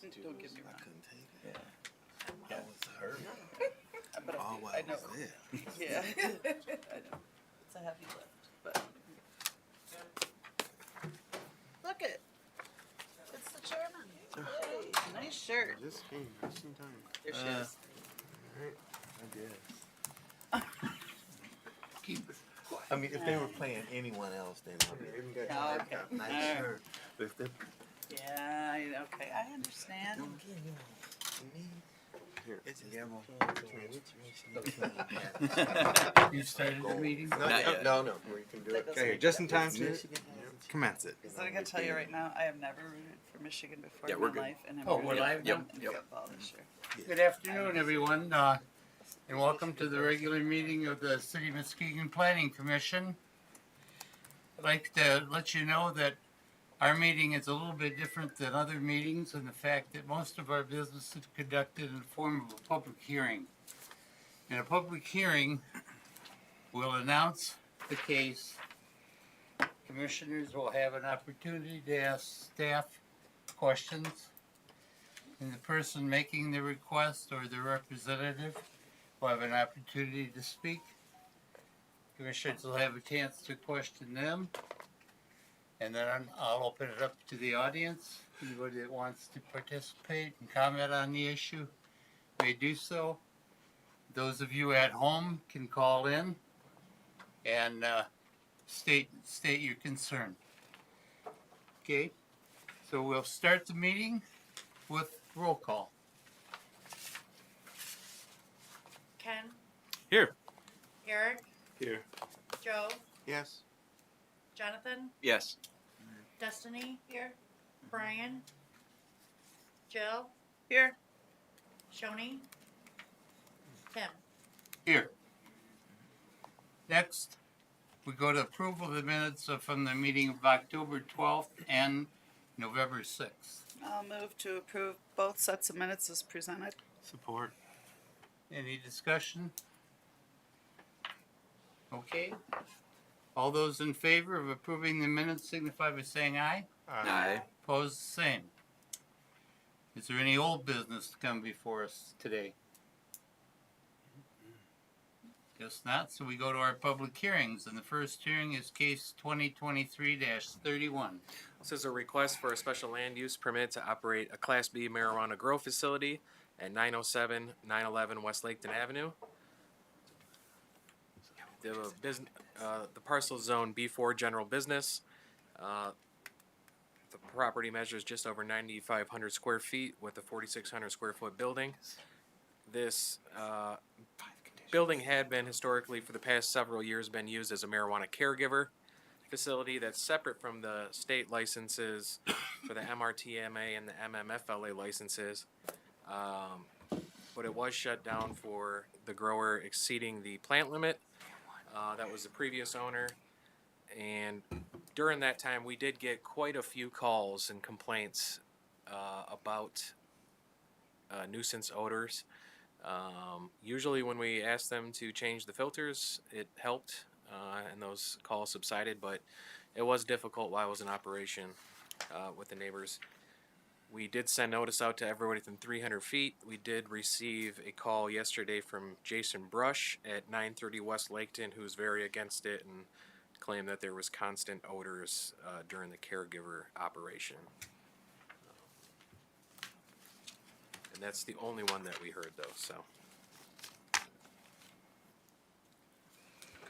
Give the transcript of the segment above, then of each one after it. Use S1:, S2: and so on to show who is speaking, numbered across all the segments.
S1: Don't get me
S2: I
S1: wrong.
S2: couldn't take it.
S1: Yeah.
S2: I was hurt.
S1: But
S2: Oh, well,
S1: I know.
S2: was there.
S1: Yeah. I know. It's a heavy lift, but. Look it. It's the chairman. Hey, nice shirt.
S3: Just came just in time.
S1: There she is.
S2: I guess. I mean, if they were playing anyone else, then I'd be
S1: Oh, okay.
S2: nice
S1: All right.
S2: shirt. But if they're
S1: Yeah, okay, I understand.
S2: don't get you me,
S3: Here.
S2: it's just
S3: Gamble.
S4: You started the meeting?
S3: No, we can do it. Okay, just in time to commence it.
S1: Because I gotta tell you right now, I have never rooted for Michigan before
S5: Yeah,
S1: in
S5: we're
S1: my
S5: good.
S1: life, and I'm
S4: Oh, we're
S1: rooting
S4: live
S1: for them
S4: now?
S1: in
S5: Yep.
S1: football this year.
S4: Good afternoon, everyone, and welcome to the regular meeting of the City of Muskegon Planning Commission. I'd like to let you know that our meeting is a little bit different than other meetings in the fact that most of our business is conducted in the form of a public hearing. In a public hearing, we'll announce the case. Commissioners will have an opportunity to ask staff questions. And the person making the request or the representative will have an opportunity to speak. Commissioners will have a chance to question them. And then I'll open it up to the audience. Anybody that wants to participate and comment on the issue may do so. Those of you at home can call in and state your concern. Okay, so we'll start the meeting with roll call.
S6: Ken,
S3: Here.
S6: Eric,
S2: Here.
S6: Joe,
S3: Yes.
S6: Jonathan,
S5: Yes.
S6: Destiny here, Brian, Jill,
S1: Here.
S6: Shoni, Tim.
S4: Here. Next, we go to approval of the minutes from the meeting of October 12th and November 6th.
S1: I'll move to approve both sets of minutes as presented.
S3: Support.
S4: Any discussion? Okay. All those in favor of approving the minutes signify by saying aye.
S5: Aye.
S4: Opposed, the same. Is there any old business to come before us today? Guess not, so we go to our public hearings, and the first hearing is case 2023-31.
S5: This is a request for a special land use permit to operate a Class B marijuana grow facility at 907, 911 West Laketon Avenue. The parcel is zone B4 general business. The property measures just over 9,500 square feet with a 4,600 square foot building. This building had been historically for the past several years been used as a marijuana caregiver facility that's separate from the state licenses for the MRTMA and the MMFLA licenses. But it was shut down for the grower exceeding the plant limit. That was the previous owner. And during that time, we did get quite a few calls and complaints about nuisance odors. Usually when we asked them to change the filters, it helped and those calls subsided, but it was difficult while I was in operation with the neighbors. We did send notice out to everybody within 300 feet. We did receive a call yesterday from Jason Brush at 930 West Laketon, who's very against it and claimed that there was constant odors during the caregiver operation. And that's the only one that we heard, though. So,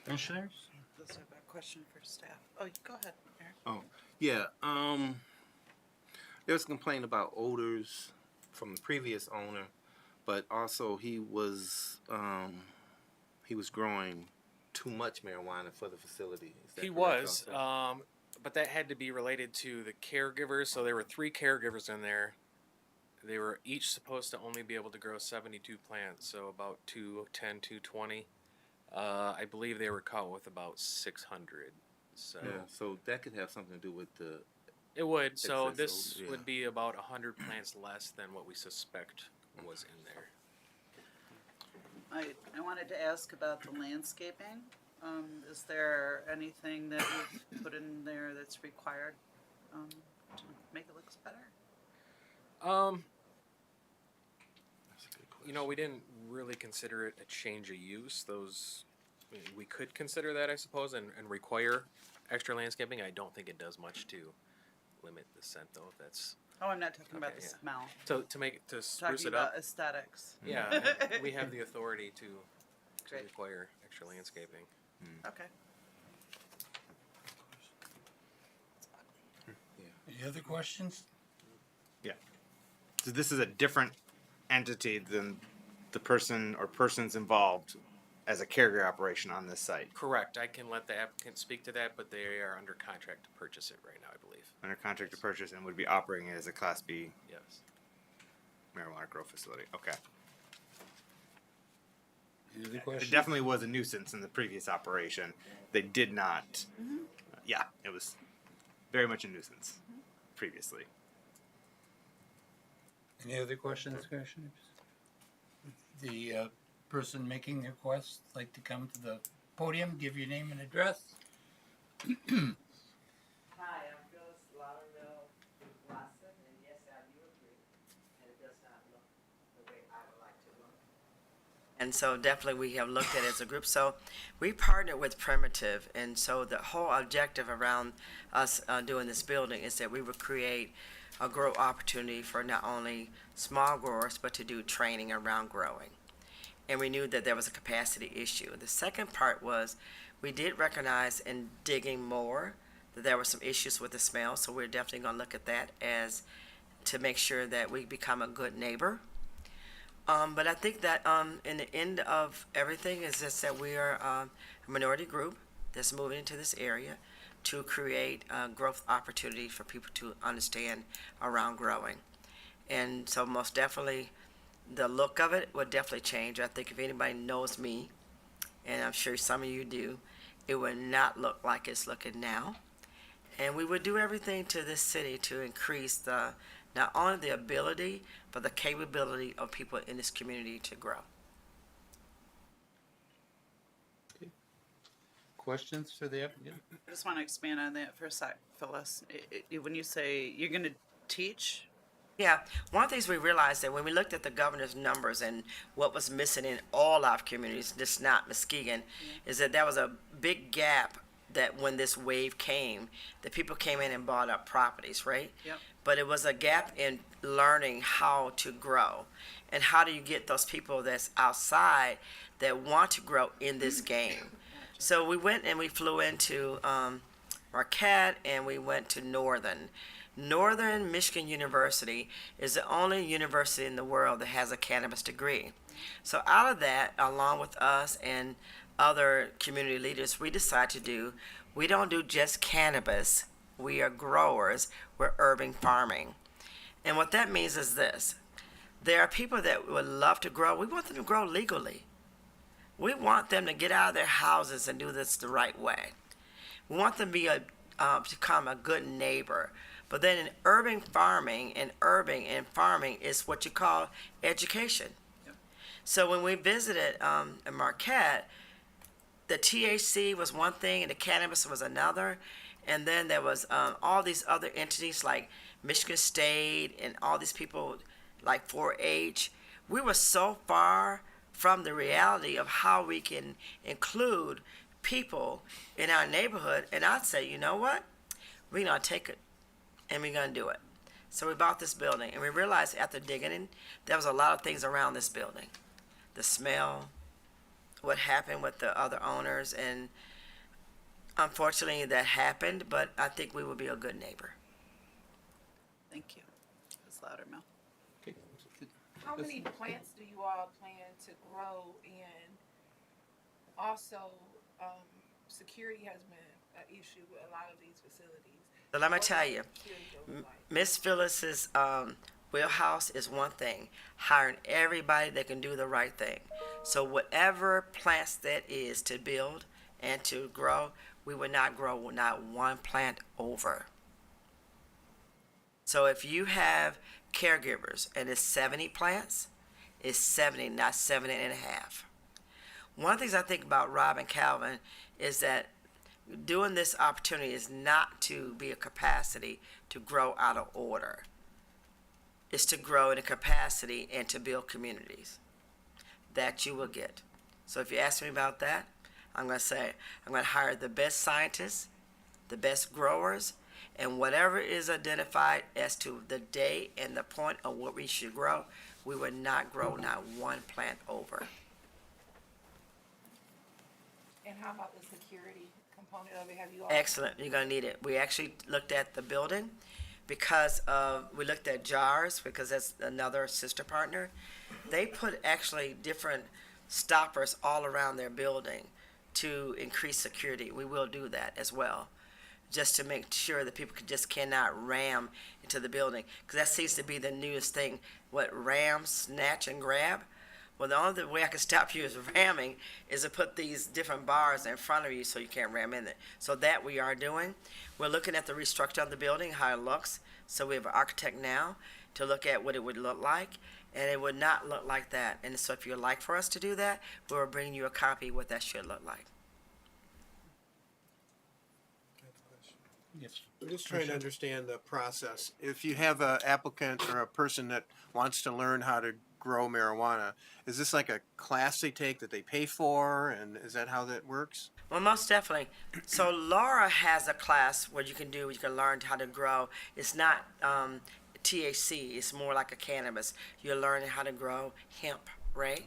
S4: Commissioners?
S1: This is a question for staff. Oh, go ahead, Eric.
S2: Oh, yeah. There was a complaint about odors from the previous owner, but also he was growing too much marijuana for the facility. Is that
S5: he
S2: correct
S5: was,
S2: also?
S5: but that had to be related to the caregivers. So there were 3 caregivers in there. They were each supposed to only be able to grow 72 plants, so about 210, 220. I believe they were caught with about 600. So
S2: Yeah, so that could have something to do with the.
S5: it would. So
S2: Excess
S5: this
S2: odor, yeah.
S5: would be about 100 plants less than what we suspect was in there.
S1: I wanted to ask about the landscaping. Is there anything that you've put in there that's required to make it look better?
S5: You know, we didn't really consider it a change of use. We could consider that, I suppose, and require extra landscaping. I don't think it does much to limit the scent, though, if that's,
S1: Oh, I'm not talking about
S5: Okay,
S1: the
S5: yeah.
S1: smell.
S5: to spruce
S1: Talking
S5: it up.
S1: about aesthetics.
S5: Yeah, we have the authority to
S1: Great.
S5: require extra landscaping.
S1: Okay.
S4: Any other questions?
S3: So this is a different entity than the person or persons involved as a carrier operation on this site.
S5: Correct. I can let the applicant speak to that, but they are under contract to purchase it right now, I believe.
S3: Under contract to purchase and would be operating as a Class B
S5: Yes.
S3: marijuana grow facility. Okay.
S4: Any other
S3: It
S4: questions?
S3: definitely was a nuisance in the previous operation. They did not. Yeah, it was very much a nuisance previously.
S4: Any other questions, commissioners? The person making the request like to come to the podium, give your name and address.
S7: Hi, I'm Phyllis Loudermill Watson, and yes, I do agree, and it does not look the way I would like to look. And so definitely we have looked at it as a group. So we partnered with Primitive, and so the whole objective around us doing this building is that we would create a grow opportunity for not only small growers, but to do training around growing. And we knew that there was a capacity issue. The second part was we did recognize in digging more that there were some issues with the smell, so we're definitely going to look at that as to make sure that we become a good neighbor. But I think that in the end of everything is just that we are a minority group that's moving into this area to create growth opportunity for people to understand around growing. And so most definitely the look of it would definitely change. I think if anybody knows me, and I'm sure some of you do, it would not look like it's looking now. And we would do everything to this city to increase the not only the ability, but the capability of people in this community to grow.
S4: Questions for the applicant?
S1: I just want to expand on that for a sec, Phyllis. When you say you're going to teach,
S7: Yeah, one of the things we realized that when we looked at the governor's numbers and what was missing in all our communities, just not Muskegon, is that there was a big gap that when this wave came, that people came in and bought up properties, right?
S1: Yep.
S7: But it was a gap in learning how to grow. And how do you get those people that's outside that want to grow in this game? So we went and we flew into Marquette and we went to Northern Michigan University is the only university in the world that has a cannabis degree. So out of that, along with us and other community leaders, we decided we don't do just cannabis. We are growers. We're urban farming. And what that means is this. There are people that would love to grow. We want them to grow legally. We want them to get out of their houses and do this the right way. We want them to become a good neighbor. But then in urban farming and farming is what you call education.
S1: Yep.
S7: So when we visited in Marquette, the THC was one thing and the cannabis was another. And then there was all these other entities like Michigan State and all these people like 4-H. We were so far from the reality of how we can include people in our neighborhood. And I'd say, you know what? We're going to take it and we're going to do it. So we bought this building and we realized after digging in, there was a lot of things around this building. The smell, what happened with the other owners, and unfortunately that happened, but I think we will be a good neighbor.
S1: thank you. Ms. Loudermill.
S8: How many plants do you all plan to grow? And also, security has been an issue with a lot of these facilities.
S7: So let me
S8: What
S7: tell
S8: does
S7: you,
S8: security look like?
S7: Miss Phyllis's wheelhouse is one thing, hiring everybody that can do the right thing. So whatever plants that is to build and to grow, we would not grow not one plant over. So if you have caregivers and it's 70 plants, it's 70, not 70 and a half. One of the things I think about Rob and Calvin is that doing this opportunity is not to be a capacity to grow out of order. It's to grow in a capacity and to build communities. that you will get. So if you ask me about that, I'm going to say I'm going to hire the best scientists, the best growers, and whatever is identified as to the day and the point of what we should grow, we would not grow not one plant over.
S8: And how about the security component of it? Have you all?
S7: Excellent. You're going to need it. We actually looked at the building because we looked at jars because that's another sister partner. They put actually different stoppers all around their building to increase security. We will do that as well, just to make sure that people just cannot ram into the building, because that seems to be the newest thing. What, ram, snatch, and grab? Well, the only way I can stop you is ramming is to put these different bars in front of you so you can't ram in there. So that we are doing. We're looking at the restructure of the building, how it looks. So we have an architect now to look at what it would look like, and it would not look like that. And so if you'd like for us to do that, we'll bring you a copy of what that should look like.
S4: Yes.
S9: I'm just trying to understand the process. If you have an applicant or a person that wants to learn how to grow marijuana, is this like a class they take that they pay for, and is that how that works?
S7: Well, most definitely. So Laura has a class where you can learn how to grow. It's not THC, it's more like a cannabis. You're learning how to grow hemp, right?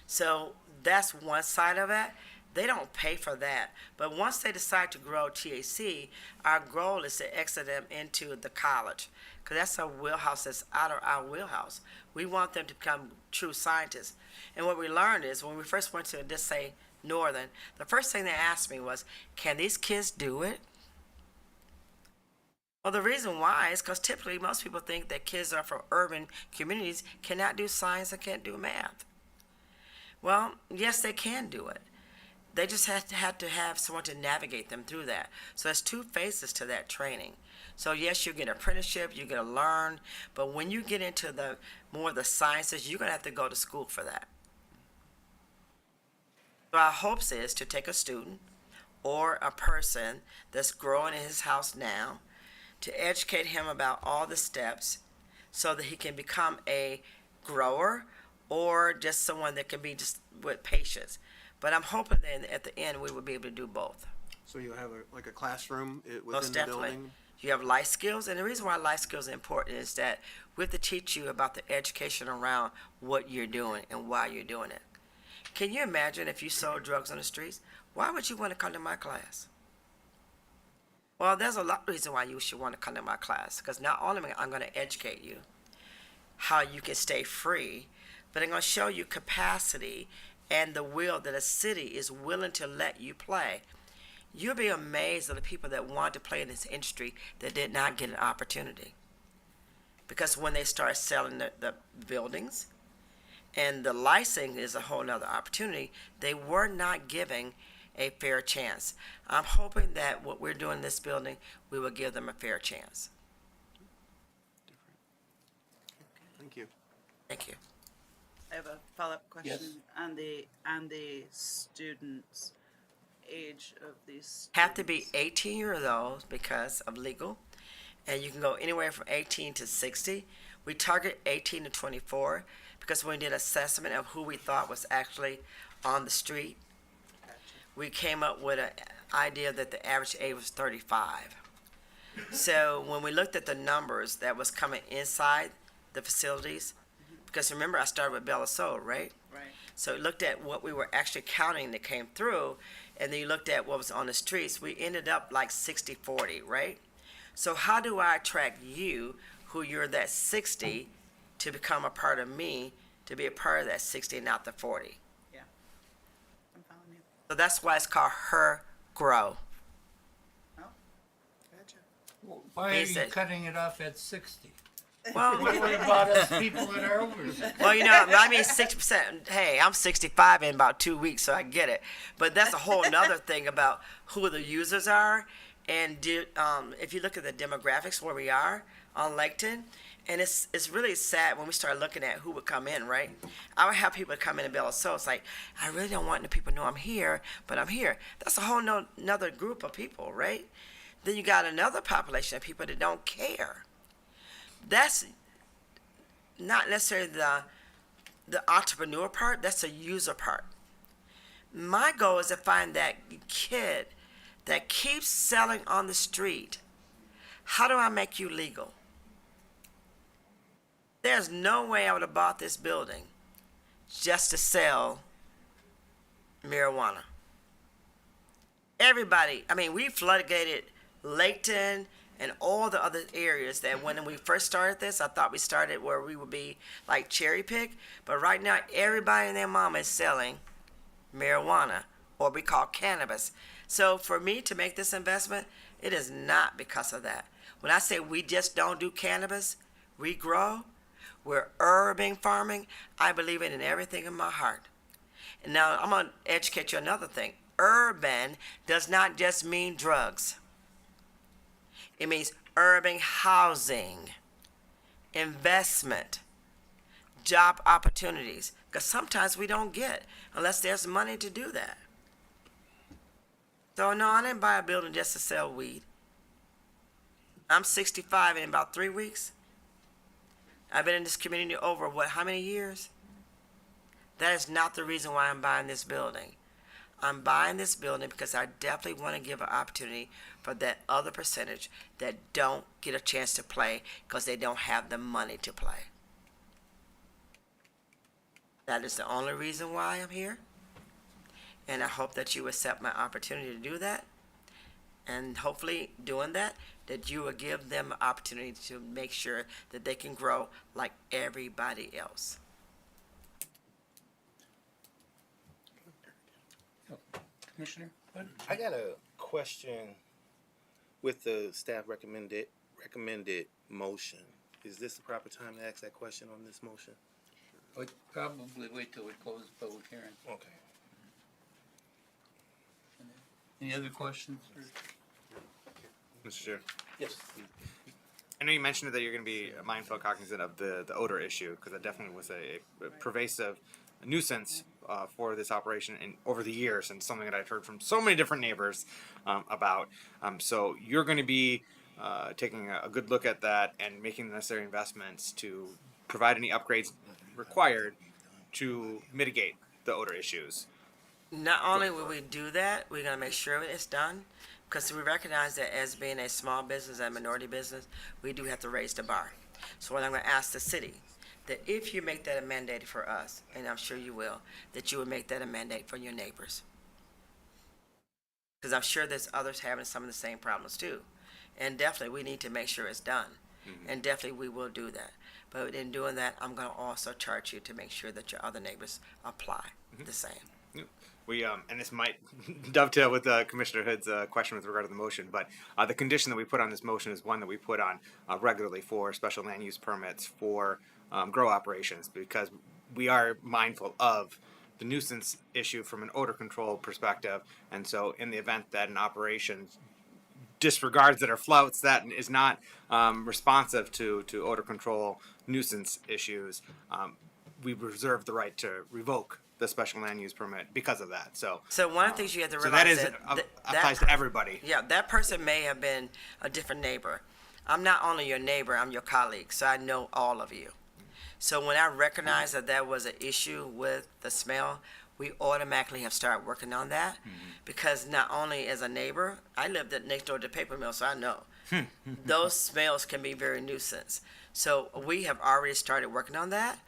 S7: So that's one side of it. They don't pay for that. But once they decide to grow THC, our goal is to exit them into the college, because that's a wheelhouse that's out of our wheelhouse. We want them to become true scientists. And what we learned is when we first went to, just say, Northern, the first thing they asked me was, can these kids do it? Well, the reason why is because typically most people think that kids are from urban communities cannot do science and can't do math. Well, yes, they can do it. They just have to have someone to navigate them through that. So there's two phases to that training. So yes, you get an apprenticeship, you're going to learn, but when you get into the more of the sciences, you're going to have to go to school for that. So our hopes is to take a student or a person that's growing in his house now, to educate him about all the steps so that he can become a grower or just someone that can be just with patience. But I'm hoping that at the end we will be able to do both.
S9: So you have a classroom within
S7: Most
S9: the
S7: definitely.
S9: building?
S7: You have life skills, and the reason why life skills are important is that we have to teach you about the education around what you're doing and why you're doing it. Can you imagine if you sold drugs on the streets? Why would you want to come to my class? Well, there's a lot of reasons why you should want to come to my class, because not only I'm going to educate you how you can stay free, but I'm going to show you capacity and the will that a city is willing to let you play. You'll be amazed at the people that want to play in this industry that did not get an opportunity. Because when they start selling the buildings, and the licensing is a whole other opportunity, they were not giving a fair chance. I'm hoping that what we're doing in this building, we will give them a fair chance.
S9: Thank you.
S7: Thank you.
S1: I have a follow-up question
S4: Yes.
S1: on the students' age of these
S7: Have to be
S1: students.
S7: 18 years old because of legal, and you can go anywhere from 18 to 60. We target 18 to 24 because when we did assessment of who we thought was actually on the street, we came up with an idea that the average age was 35. So when we looked at the numbers that was coming inside the facilities, because remember I started with Bellasoul, right?
S1: Right.
S7: So we looked at what we were actually counting that came through, and then you looked at what was on the streets. We ended up like 60-40, right? So how do I attract you, who you're that 60, to become a part of me, to be a part of that 60, not the 40?
S1: Yeah. I'm following you.
S7: So that's why it's called Her Grow.
S1: Oh, gotcha.
S4: Why are
S7: Is
S4: you
S7: it-
S4: cutting it off at 60?
S7: Well,
S4: What about us people that are over 60?
S7: well, you know, I mean, 60%. Hey, I'm 65 in about 2 weeks, so I get it. But that's a whole nother thing about who the users are. And if you look at the demographics where we are on Laketon, and it's really sad when we start looking at who would come in, right? I would have people come in and Bella So it's like, I really don't want the people to know I'm here, but I'm here. That's a whole another group of people, right? Then you got another population of people that don't care. That's not necessarily the entrepreneur part, that's the user part. My goal is to find that kid that keeps selling on the street. How do I make you legal? There's no way I would have bought this building just to sell marijuana. Everybody, I mean, we floodgated Laketon and all the other areas that when we first started this, I thought we started where we would be like cherry pick. But right now, everybody and their mama is selling marijuana, or we call cannabis. So for me to make this investment, it is not because of that. When I say we just don't do cannabis, we grow, we're urban farming, I believe it in everything in my heart. And now I'm going to educate you another thing. Urban does not just mean drugs. It means urban housing, investment, job opportunities. Because sometimes we don't get unless there's money to do that. So no, I didn't buy a building just to sell weed. I'm 65 in about 3 weeks. I've been in this community over how many years? That is not the reason why I'm buying this building. I'm buying this building because I definitely want to give an opportunity for that other percentage that don't get a chance to play because they don't have the money to play. That is the only reason why I'm here. And I hope that you accept my opportunity to do that. And hopefully doing that you will give them an opportunity to make sure that they can grow like everybody else.
S4: Commissioner? What?
S2: I got a question with the staff recommended motion. Is this the proper time to ask that question on this motion?
S4: Would probably wait till we close the public hearing.
S2: Okay.
S4: Any other questions?
S3: Mr. Chair.
S2: Yes.
S3: I know you mentioned that you're going to be mindful, cognizant of the odor issue, because that definitely was a pervasive nuisance for this operation and over the years, and something that I've heard from so many different neighbors about. So you're going to be taking a good look at that and making the necessary investments to provide any upgrades required to mitigate the odor issues.
S7: Not only will we do that, we're going to make sure it's done because we recognize that as being a small business and minority business, we do have to raise the bar. So what I'm going to ask the city, that if you make that a mandate for us, and I'm sure you will, that you would make that a mandate for your neighbors. Because I'm sure there's others having some of the same problems too. And definitely we need to make sure it's done. Mm-hmm. And definitely we will do that. But in doing that, I'm going to also charge you to make sure that your other neighbors apply the same.
S3: We and this might dovetail with Commissioner Hood's question with regard to the motion, but the condition that we put on this motion is one that we put on regularly for special land use permits for grow operations, because we are mindful of the nuisance issue from an odor control perspective, and so in the event that an operation disregards that or flouts that and is not responsive to odor control nuisance issues, we reserve the right to revoke the special land use permit because of that. So
S7: one of the things you have to
S3: so
S7: realize
S3: that is
S7: that
S3: applies to everybody.
S7: Yeah, that person may have been a different neighbor. I'm not only your neighbor, I'm your colleague, so I know all of you. So when I recognized that there was an issue with the smell, we automatically have started working on that because not only as a neighbor, I lived next door to the paper mill, so I know those smells can be very nuisance. So we have already started working on that,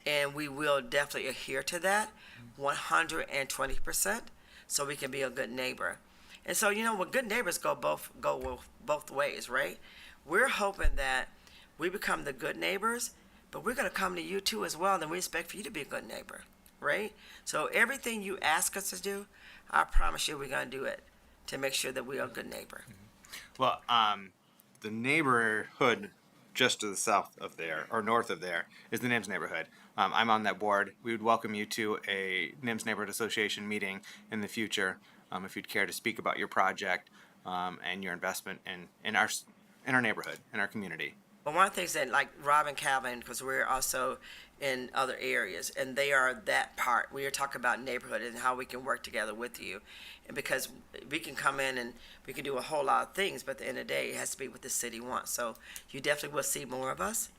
S7: and we will definitely adhere to that 120%, so we can be a good neighbor. And so when good neighbors go both ways, right? We're hoping that we become the good neighbors, but we're going to come to you too as well, and we expect for you to be a good neighbor, right? So everything you ask us to do, I promise you we're going to do it to make sure that we are a good neighbor.
S3: Well, the neighborhood just to the south of there, or north of there, is the NIMS neighborhood. I'm on that board. We would welcome you to a NIMS Neighborhood Association meeting in the future, if you'd care to speak about your project and your investment in our neighborhood, in our community.
S7: But one of the things that, like Rob and Calvin, because we're also in other areas, and they are that part. We are talking about neighborhood and how we can work together with you. And because we can come in and we can do a whole lot of things, but at the end of the day, it has to be what the city wants. So you definitely will see more of us.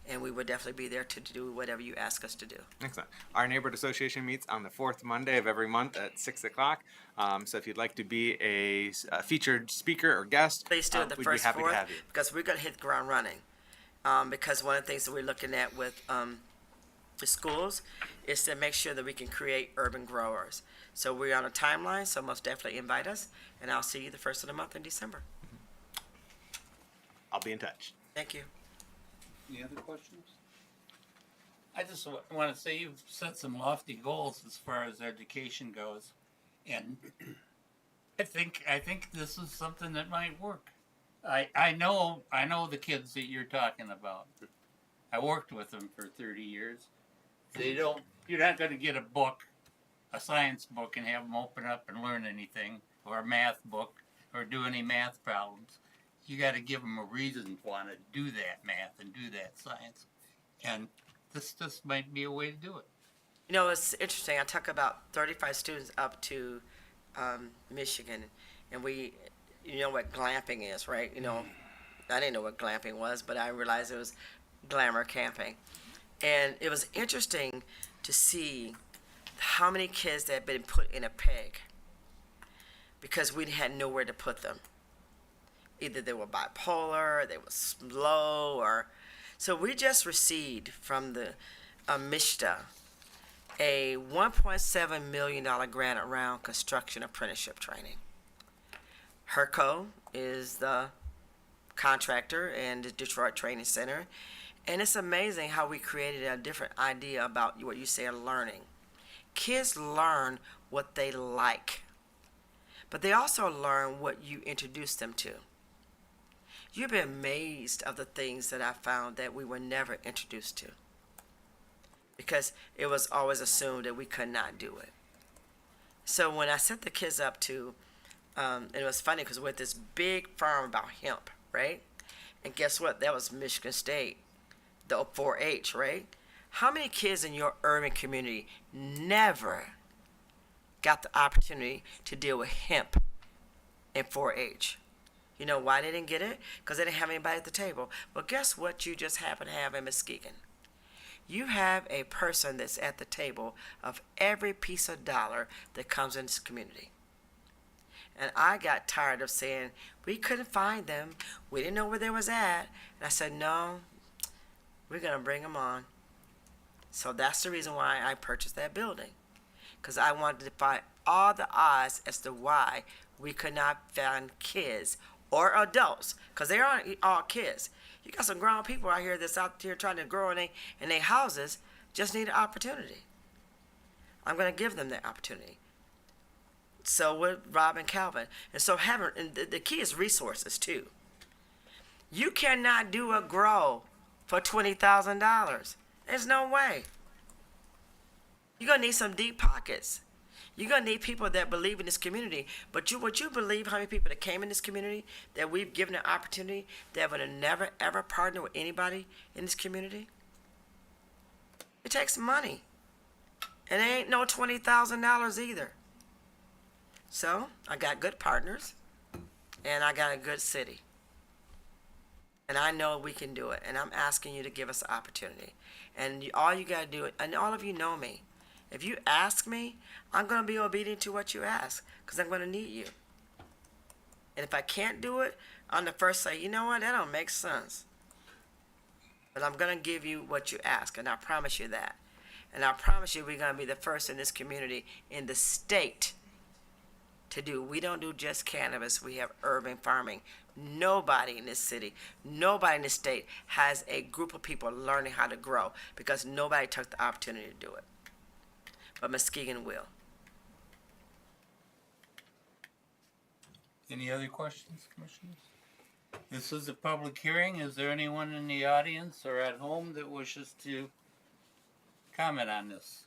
S7: and we will definitely be there to do whatever you ask us to do.
S3: Excellent. Our neighborhood association meets on the fourth Monday of every month at 6 o'clock. So if you'd like to be a featured speaker or guest,
S7: Please do it the
S3: we'd
S7: first
S3: be happy
S7: fourth,
S3: to have you.
S7: because we're going to hit the ground running. Because one of the things that we're looking at with the schools is to make sure that we can create urban growers. So we're on a timeline, so most definitely invite us, and I'll see you the first of the month in December.
S3: I'll be in touch.
S7: Thank you.
S1: Any other questions?
S4: I just want to say you've set some lofty goals as far as education goes, and I think this is something that might work. I know the kids that you're talking about. I worked with them for 30 years. You're not going to get a science book, and have them open up and learn anything, or a math book, or do any math problems. You got to give them a reason to want to do that math and do that science, and this might be a way to do it.
S7: You know, it's interesting. I took about 35 students up to Michigan, and you know what glamping is, right? You know, I didn't know what glamping was, but I realized it was glamour camping. And it was interesting to see how many kids that had been put in a peg because we had nowhere to put them. Either they were bipolar, they were slow, or... So we just received from the MISTA a $1.7 million grant around construction apprenticeship training. HERCO is the contractor and the Detroit Training Center. And it's amazing how we created a different idea about what you say learning. Kids learn what they like, but they also learn what you introduce them to. You'll be amazed of the things that I found that we were never introduced to, because it was always assumed that we could not do it. So when I set the kids up to, and it was funny because we're at this big farm about hemp, right? And guess what? That was Michigan State, the 4-H, right? How many kids in your urban community never got the opportunity to deal with hemp in 4-H? You know why they didn't get it? Because they didn't have anybody at the table. Well, guess what you just happen to have in Muskegon? You have a person that's at the table of every piece of dollar that comes in this community. And I got tired of saying, we couldn't find them. We didn't know where they was at. And I said, no, we're going to bring them on. So that's the reason why I purchased that building. Because I wanted to defy all the odds as to why we could not find kids or adults, because they aren't all kids. You got some grown people out here that's out here trying to grow in their houses, just need an opportunity. I'm going to give them that opportunity. So with Rob and Calvin. And so and the key is resources too. You cannot do a grow for $20,000. There's no way. You're going to need some deep pockets. You're going to need people that believe in this community. But would you believe how many people that came in this community that we've given an opportunity that would have never, ever partnered with anybody in this community? It takes money. And it ain't no $20,000 either. So I got good partners, and I got a good city. And I know we can do it. And I'm asking you to give us an opportunity. And all you got to do, and all of you know me, if you ask me, I'm going to be obedient to what you ask, because I'm going to need you. And if I can't do it, on the first say, you know what, that don't make sense. But I'm going to give you what you ask, and I promise you that. And I promise you we're going to be the first in this community, in the state, to do. We don't do just cannabis. We have urban farming. Nobody in this city, nobody in this state has a group of people learning how to grow, because nobody took the opportunity to do it. But Muskegon will.
S4: Any other questions, Commissioners? This is a public hearing. Is there anyone in the audience or at home that wishes to comment on this?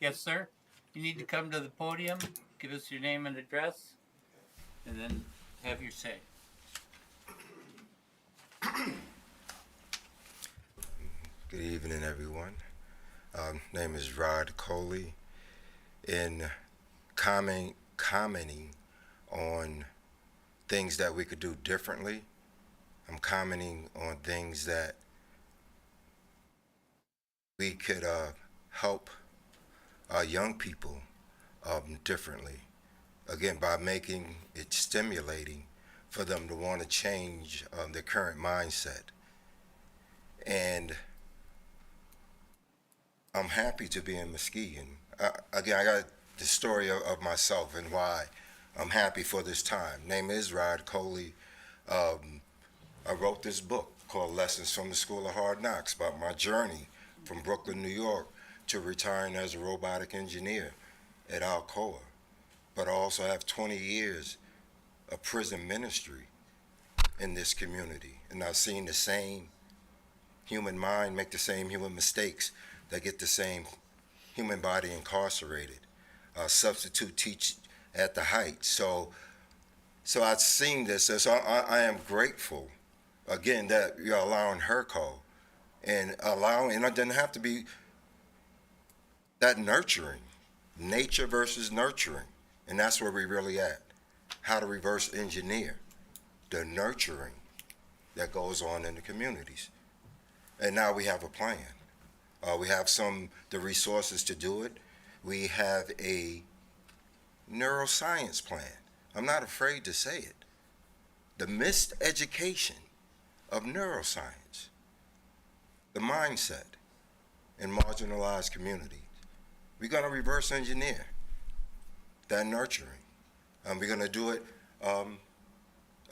S4: Yes, sir. You need to come to the podium, give us your name and address, and then have your say.
S10: Good evening, everyone. Name is Rod Coley. In commenting on things that we could do differently, I'm commenting on things that we could help our young people differently. Again, by making it stimulating for them to want to change their current mindset. And I'm happy to be in Muskegon. Again, I got the story of myself and why I'm happy for this time. Name is Rod Coley. I wrote this book called Lessons from the School of Hard Knocks about my journey from Brooklyn, New York to retiring as a robotic engineer at Alcoa. But I also have 20 years of prison ministry in this community. And I've seen the same human mind make the same human mistakes that get the same human body incarcerated. Substitute teach at the height. So I've seen this. So I am grateful, again, that you're allowing her call and and it doesn't have to be that nurturing, nature versus nurturing. And that's where we really at. How to reverse engineer the nurturing that goes on in the communities. And now we have a plan. We have the resources to do it. We have a neuroscience plan. I'm not afraid to say it. The missed education of neuroscience, the mindset in marginalized communities. We're going to reverse engineer that nurturing. We're going to do it,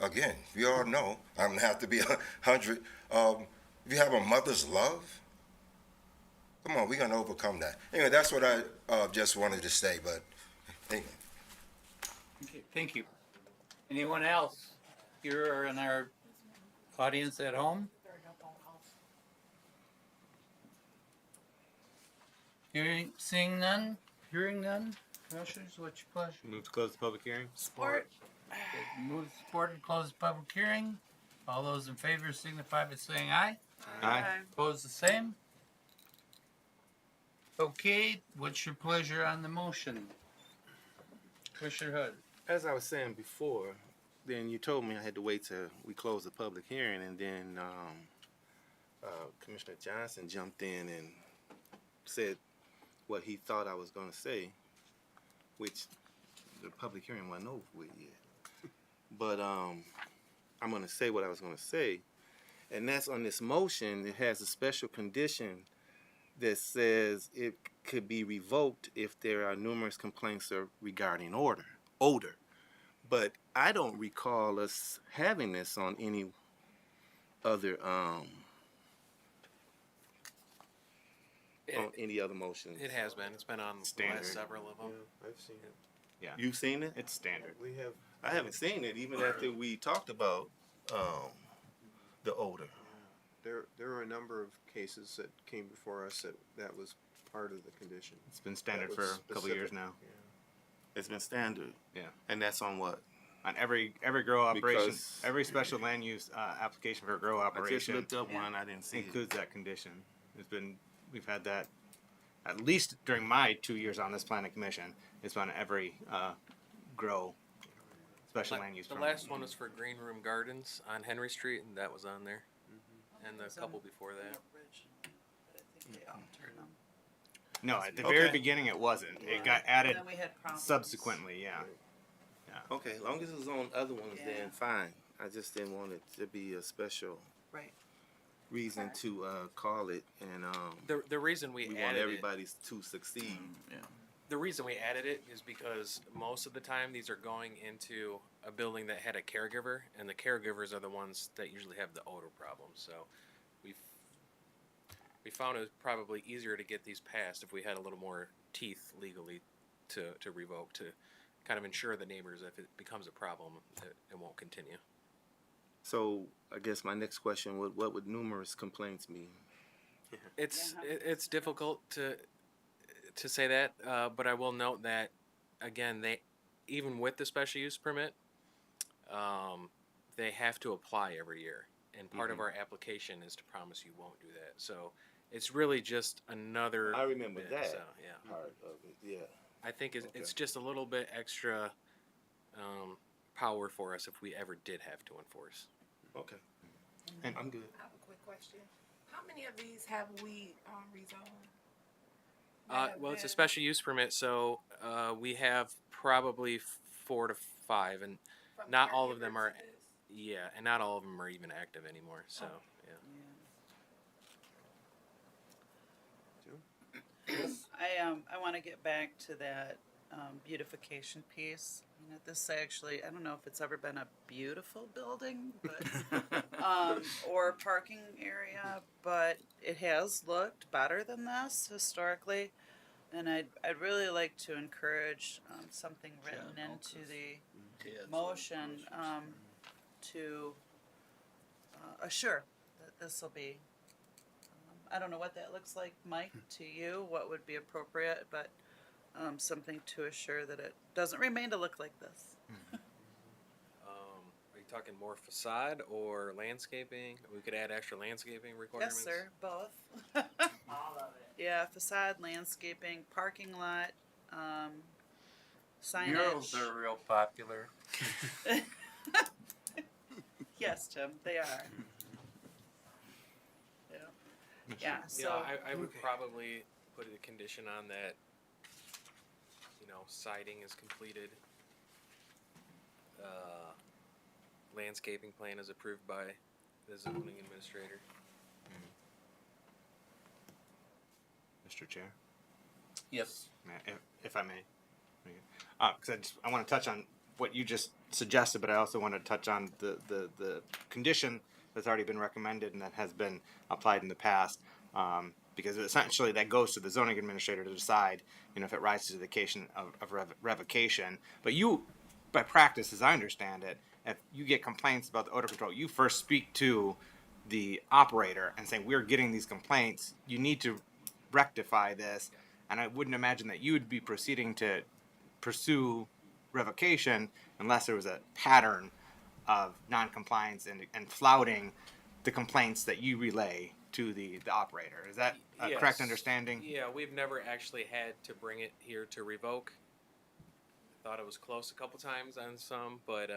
S10: again, we all know, I'm going to have to be 100. If you have a mother's love, come on, we're going to overcome that. Anyway, that's what I just wanted to say, but anyway.
S4: Okay, thank you. Anyone else here or in our audience at home?
S6: There are no phone calls.
S4: Seeing none? Hearing none? Commissioners, what's your pleasure?
S3: Move to close the public hearing.
S6: Support.
S4: Move support to close the public hearing. All those in favor signify by saying aye.
S3: Aye.
S4: Opposed, the same. Okay, what's your pleasure on the motion? Commissioner Hood.
S2: As I was saying before, then you told me I had to wait till we closed the public hearing, and then Commissioner Johnson jumped in and said what he thought I was going to say, which the public hearing wasn't over with yet. But I'm going to say what I was going to say, and that's on this motion. It has a special condition that says it could be revoked if there are numerous complaints regarding odor. But I don't recall us having this on any other on any other motions.
S5: It has been. It's been on the
S3: Standard.
S5: last several of them.
S9: I've seen it.
S2: You've seen it?
S3: It's standard.
S9: We have.
S2: I haven't seen it even after we talked about the odor.
S9: There are a number of cases that came before us that was part of the condition.
S3: It's been standard
S9: That
S3: for
S9: was
S3: a couple years
S9: specific.
S3: now.
S2: It's been standard.
S3: Yeah.
S2: And that's on what?
S3: On every grow operation,
S2: Because-
S3: every special land use application for a grow
S2: I just
S3: operation
S2: looked up one. I didn't see it.
S3: includes that condition. We've had that at least during my 2 years on this planning commission. It's on every grow special land use
S5: The
S3: permit.
S5: last one was for Green Room Gardens on Henry Street, and that was on there. And the couple before that.
S3: No, at the
S2: Okay.
S3: very beginning it wasn't. It got added
S1: Then we had problems.
S3: subsequently. Yeah.
S2: Okay, as long as it's on other ones,
S1: Yeah.
S2: then fine. I just didn't want it to be a special
S1: Right.
S2: reason to call it, and
S5: The reason we
S2: we want
S5: added it,
S2: everybody to succeed.
S1: Yeah.
S5: the reason we added it is because most of the time these are going into a building that had a caregiver, and the caregivers are the ones that usually have the odor problem. So we found it was probably easier to get these passed if we had a little more teeth legally to revoke, to kind of ensure the neighbors if it becomes a problem it won't continue.
S2: So I guess my next question would, what would numerous complaints mean?
S5: It's difficult to say that, but I will note that again, they even with the special use permit, they have to apply every year, and part of our application is to promise you won't do that. So it's really just another.
S2: I remember
S5: bit,
S2: that
S5: So, yeah,
S2: part of it. Yeah.
S5: I think it's
S2: Okay.
S5: just a little bit extra power for us if we ever did have to enforce.
S2: Okay. And I'm good.
S8: I have a quick question. How many of these have we rezoned?
S5: Well, it's a special use permit, so we have probably 4 to 5, and not all of them are. Yeah, and not all of them are even active anymore. So yeah.
S1: I want to get back to that beautification piece. You know, this actually, I don't know if it's ever been a beautiful building, but or parking area, but it has looked better than this historically. And I'd really like to encourage something written into the motion to assure that this will be. I don't know what that looks like, Mike, to you. What would be appropriate, but something to assure that it doesn't remain to look like this.
S5: Are you talking more facade or landscaping? We could add extra landscaping requirements.
S1: Yes, sir. Both.
S7: All of it.
S1: Yeah, facade, landscaping, parking lot, signage.
S4: Murals are real popular.
S1: Yes, Tim, they are. Yeah. Yeah. So.
S5: I would probably put a condition on that. You know, siding is completed. Landscaping plan is approved by the zoning administrator.
S3: Mr. Chair,
S4: Yes.
S3: if I may, because I want to touch on what you just suggested, but I also want to touch on the condition that's already been recommended and that has been applied in the past, because essentially that goes to the zoning administrator to decide, you know, if it rises to the occasion of revocation. But you, by practice, as I understand it, if you get complaints about the odor control, you first speak to the operator and say, we're getting these complaints, you need to rectify this. And I wouldn't imagine that you would be proceeding to pursue revocation unless there was a pattern of non-compliance and flouting the complaints that you relay to the operator. Is that a correct
S5: Yes.
S3: understanding?
S5: Yeah, we've never actually had to bring it here to revoke. Thought it was close a couple times on some, but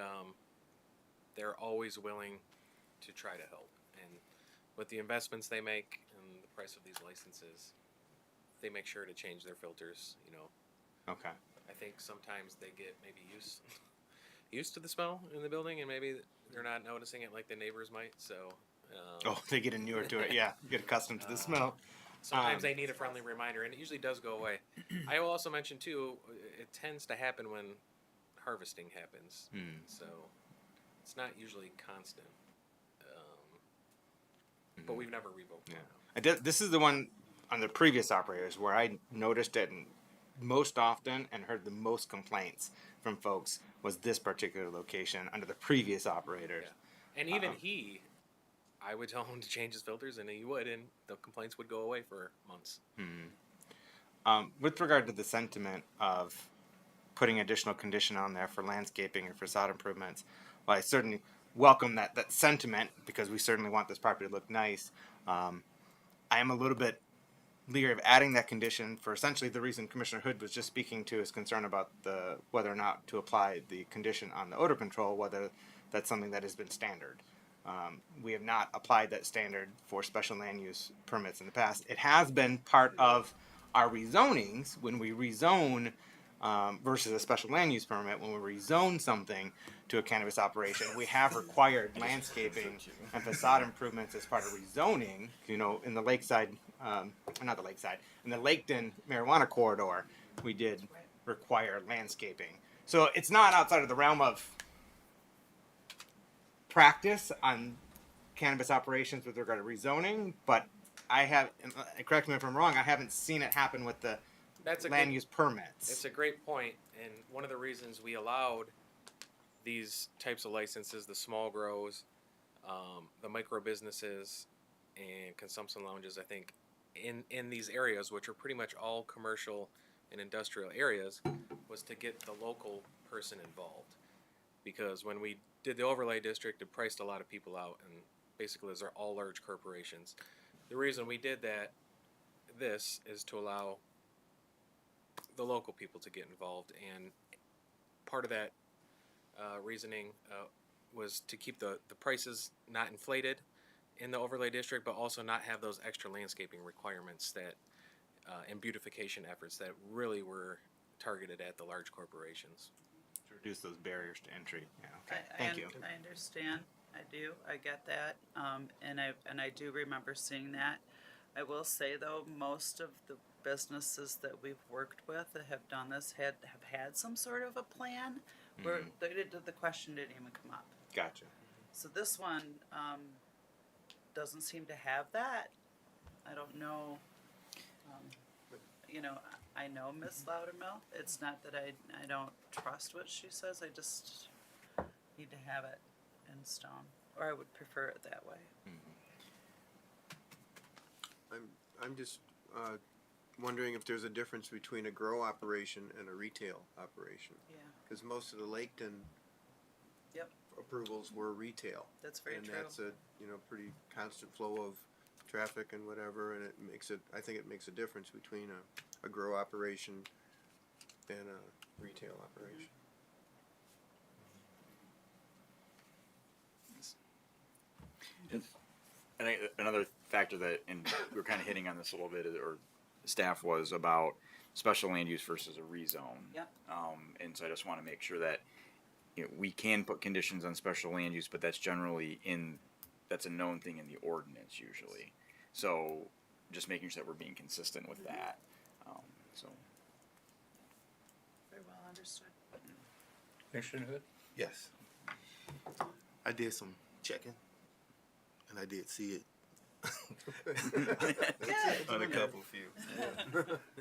S5: they're always willing to try to help. And with the investments they make and the price of these licenses, they make sure to change their filters. You know,
S3: Okay.
S5: I think sometimes they get maybe used to the smell in the building, and maybe they're not noticing it like the neighbors might. So.
S3: Oh, they get inured to it. Yeah, get accustomed to the smell.
S5: Sometimes they need a friendly reminder, and it usually does go away. I will also mention too, it tends to happen when harvesting happens, so it's not usually constant. But we've never revoked.
S3: Yeah. This is the one on the previous operators where I noticed it most often and heard the most complaints from folks was this particular location under the previous operators.
S5: Yeah. And even I would tell him to change his filters, and he would, and the complaints would go away for months.
S3: With regard to the sentiment of putting additional condition on there for landscaping or facade improvements, well, I certainly welcome that sentiment because we certainly want this property to look nice. I am a little bit leery of adding that condition for essentially the reason Commissioner Hood was just speaking to, his concern about whether or not to apply the condition on the odor control, whether that's something that has been standard. We have not applied that standard for special land use permits in the past. It has been part of our rezonings when we rezone versus a special land use permit. When we rezone something to a cannabis operation, we have required landscaping and facade improvements as part of rezoning. You know, in the lakeside, not the lakeside, in the Laketon marijuana corridor, we did require landscaping. So it's not outside of the realm of practice on cannabis operations with regard to rezoning, but I have, correct me if I'm wrong, I haven't seen it happen with the land use permits.
S5: It's a great point, and one of the reasons we allowed these types of licenses, the small grows, the micro businesses, and consumption lounges, I think, in these areas, which are pretty much all commercial and industrial areas, was to get the local person involved. Because when we did the overlay district, it priced a lot of people out, and basically those are all large corporations. The reason we did this is to allow the local people to get involved, and part of that reasoning was to keep the prices not inflated, in the overlay district, but also not have those extra landscaping requirements that and beautification efforts that really were targeted at the large corporations.
S3: To reduce those barriers to entry. Yeah. Okay.
S1: I
S3: Thank you.
S1: I understand. I do. I get that. And I do remember seeing that. I will say though, most of the businesses that we've worked with that have done this have had some sort of a plan where the question didn't even come up.
S3: Gotcha.
S1: So this one doesn't seem to have that. I don't know. You know, I know Miss Loudermill. It's not that I don't trust what she says. I just need to have it in stone, or I would prefer it that way.
S9: I'm just wondering if there's a difference between a grow operation and a retail operation.
S1: Yeah,
S9: Because most of the Laketon
S1: Yep.
S9: approvals were retail.
S1: that's very
S9: And
S1: true.
S9: that's a, pretty constant flow of traffic and whatever, and I think it makes a difference between a grow operation and a retail operation.
S11: I think another factor that, and we were kind of hitting on this a little bit, or staff was about special land use versus a rezone.
S1: Yep.
S11: And so I just want to make sure that we can put conditions on special land use, but that's generally that's a known thing in the ordinance usually. So just making sure that we're being consistent with that. So.
S1: Very well understood.
S4: Commissioner Hood?
S2: Yes. I did some checking, and I did see it. On a couple few.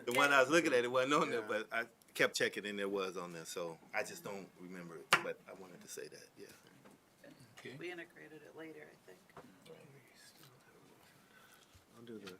S2: The one I was looking at, it wasn't on there, but I kept checking and there was on there, so I just don't remember it, but I wanted to say that, yeah.
S4: Okay.
S1: We integrated it later, I think.
S9: I'll do the.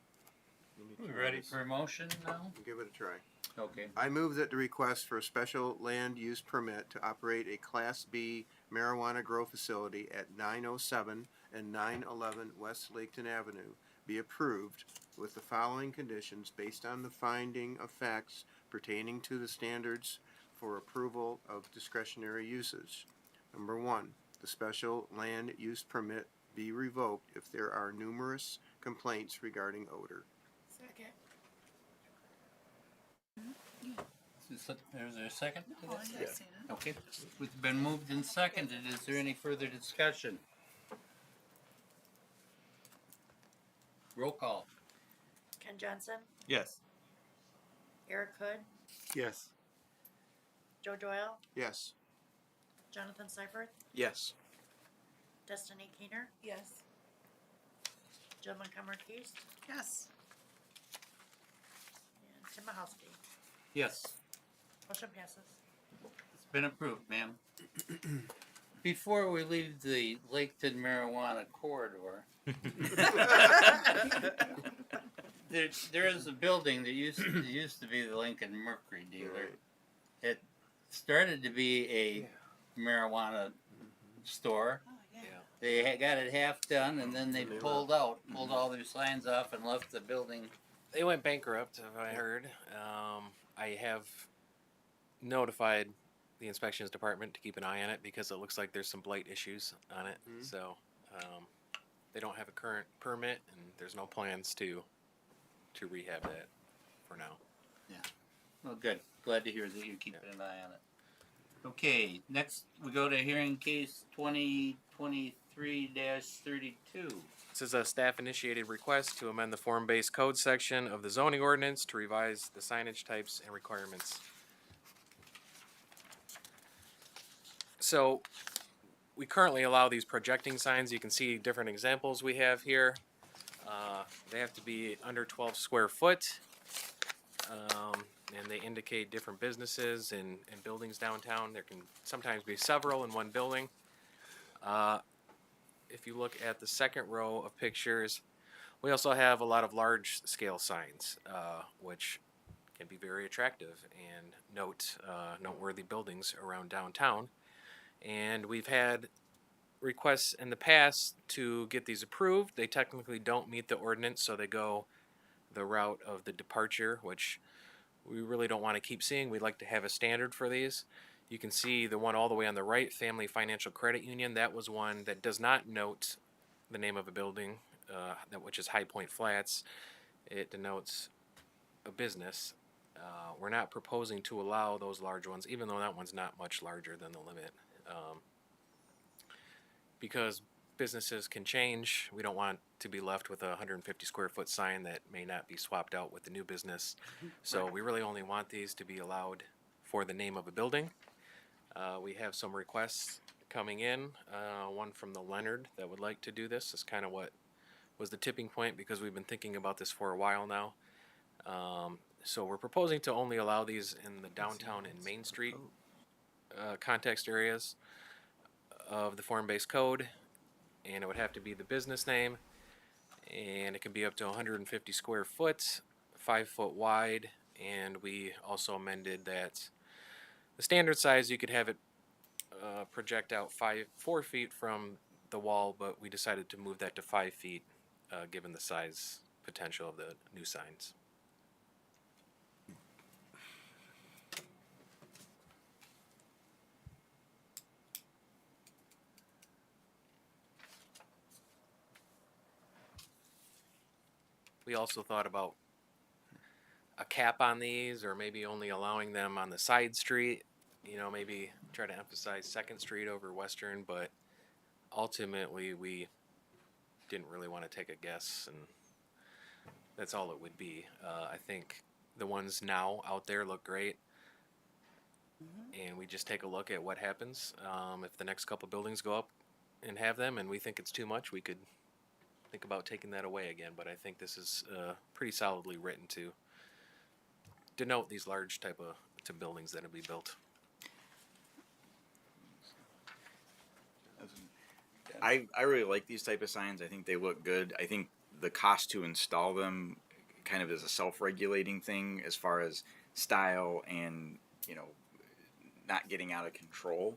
S4: We ready for a motion now?
S9: Give it a try.
S4: Okay.
S9: I move that the request for a special land use permit to operate a Class B marijuana grow facility at 907 and 911 West Laketon Avenue be approved with the following conditions based on the finding of facts pertaining to the standards for approval of discretionary uses. Number one, the special land use permit be revoked if there are numerous complaints regarding odor.
S6: Second.
S4: Is there a second to
S1: Oh,
S4: this?
S1: yeah, I've seen it.
S4: Okay, it's been moved and seconded. Is there any further discussion? Roll call.
S6: Ken Johnson,
S3: Yes.
S6: Eric Hood,
S2: Yes.
S6: Joe Doyle,
S9: Yes.
S6: Jonathan Seifert,
S11: Yes.
S6: Destiny Keener,
S8: Yes.
S6: Jill Montgomery Keast,
S1: Yes.
S6: and Tim Mahowski.
S4: Yes,
S6: Motion passes.
S4: it's been approved, ma'am. Before we leave the Laketon marijuana corridor, there is a building that used to be the Lincoln Mercury dealer.
S9: Right.
S4: It started to be a marijuana store.
S1: Oh, yeah.
S4: They got it half done, and then they pulled all their signs off and left the building.
S5: They went bankrupt, I heard. I have notified the inspections department to keep an eye on it because it looks like there's some blight issues on it.
S9: Mhm.
S5: So they don't have a current permit, and there's no plans to rehab that for now.
S4: Well, good. Glad to hear that you're keeping an eye on it. Okay, next we go to hearing case 2023-32.
S5: This is a staff-initiated request to amend the form-based code section of the zoning ordinance to revise the signage types and requirements. So, we currently allow these projecting signs. You can see different examples we have here. They have to be under 12 square foot, and they indicate different businesses and buildings downtown. There can sometimes be several in one building. If you look at the second row of pictures, we also have a lot of large scale signs, which can be very attractive and noteworthy buildings around downtown. And we've had requests in the past to get these approved. They technically don't meet the ordinance, so they go the route of the departure, which we really don't want to keep seeing. We'd like to have a standard for these. You can see the one all the way on the right, Family Financial Credit Union. That was one that does not note the name of a building, which is High Point Flats. It denotes a business. We're not proposing to allow those large ones, even though that one's not much larger than the limit. Because businesses can change, we don't want to be left with a 150 square foot sign that may not be swapped out with the new business. So we really only want these to be allowed for the name of a building. We have some requests coming in, one from the Leonard that would like to do this. This is kind of what was the tipping point, because we've been thinking about this for a while now. So we're proposing to only allow these in the downtown and Main Street context areas of the form-based code, and it would have to be the business name, and it can be up to 150 square foot, 5 foot wide, and we also amended that the standard size you could have it project out 4 feet from the wall, but we decided to move that to 5 feet given the size potential of the new signs. We also thought about a cap on these, or maybe only allowing them on the side street. You know, maybe try to emphasize Second Street over Western, but ultimately we didn't really want to take a guess, and that's all it would be. I think the ones now out there look great, and we just take a look at what happens. If the next couple buildings go up and have them, and we think it's too much, we could think about taking that away again. But I think this is pretty solidly written to denote these large type of buildings that will be built.
S11: I really like these type of signs. I think they look good. I think the cost to install them kind of is a self-regulating thing as far as style and, you know, not getting out of control.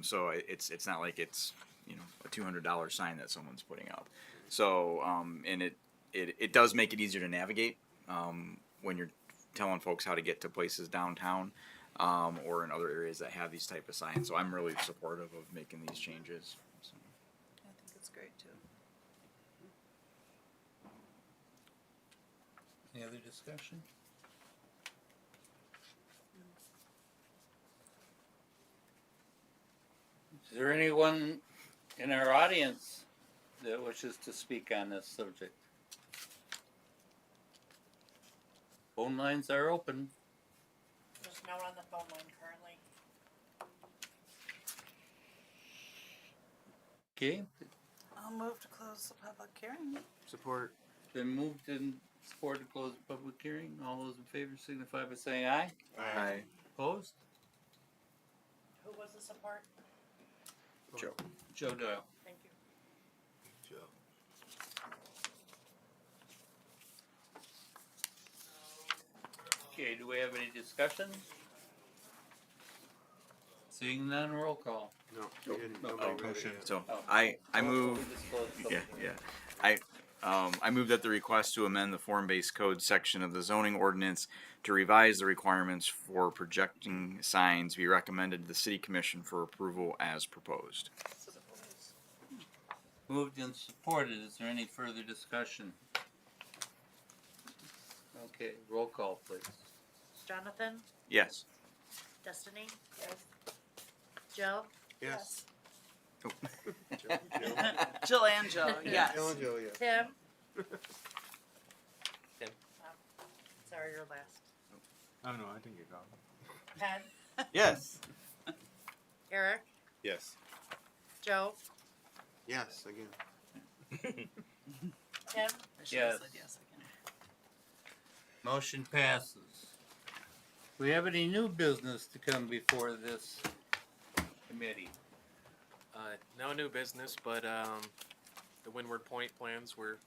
S11: So it's not like it's, you know, a $200 sign that someone's putting up. So and it does make it easier to navigate when you're telling folks how to get to places downtown or in other areas that have these type of signs. So I'm really supportive of making these changes. So.
S1: I think it's great too.
S4: Any other discussion? Is there anyone in our audience that wishes to speak on this subject? Phone lines are open.
S6: There's no one on the phone line currently.
S4: Okay,
S1: I'll move to close the public hearing.
S3: Support.
S4: been moved and supported to close the public hearing. All those in favor signify by saying aye.
S3: Aye.
S4: Opposed?
S6: Who was the support?
S3: Joe.
S4: Joe Doyle.
S6: Thank you.
S4: Okay, do we have any discussion? Seeing none, roll call.
S9: No,
S4: Nope.
S9: we didn't.
S4: No,
S9: Nobody read it
S11: motion.
S9: yet.
S11: So
S4: Oh.
S11: I
S4: Oh,
S11: move.
S4: we just closed the
S11: Yeah,
S4: public
S11: yeah. I move that the request to amend the form-based code section of the zoning ordinance to revise the requirements for projecting signs be recommended to the city commission for approval as proposed.
S4: Moved and supported. Is there any further discussion? Okay, roll call, please.
S6: Jonathan?
S11: Yes.
S6: Destiny? Yes. Joe?
S9: Yes.
S1: Jill and Joe, yes.
S9: Joe and Joe, yes.
S6: Tim?
S5: Tim.
S6: Sorry, you're last.
S3: Oh no, I think you're gone.
S6: Pen?
S11: Yes.
S6: Eric?
S2: Yes.
S6: Joe?
S9: Yes, again.
S6: Tim?
S1: I should
S4: Yes.
S1: have said yes again.
S4: Motion passes. Do we have any new business to come before this committee?
S5: No new business, but the Windward Point plans were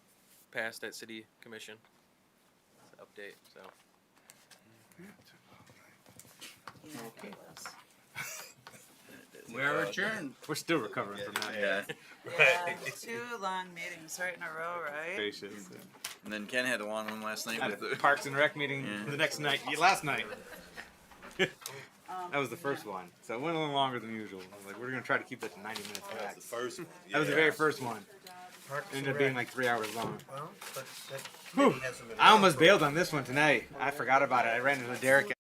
S5: passed at City Commission. Update, so.
S1: Yeah,
S4: Okay.
S1: it was.
S4: We are adjourned.
S3: We're still recovering from that.
S11: Yeah.
S1: Yeah, 2 long meetings right in a row, right?
S3: Patience.
S11: And then Ken had a long one last night
S3: At
S11: with
S3: the
S11: the
S3: Parks and Rec meeting
S11: Yeah.
S3: the next night, last night. That was the first one, so it went a little longer than usual. I was like, we're gonna try to keep that to 90 minutes max.
S2: First one.
S3: That was the very first one.
S9: Parks
S3: It
S9: and
S3: ended up being
S9: Rec.
S3: like 3 hours long.
S9: Well, but that
S3: Whew.
S9: committee hasn't been
S3: I almost
S9: around for-
S3: bailed on this one tonight. I forgot about it. I ran into Derek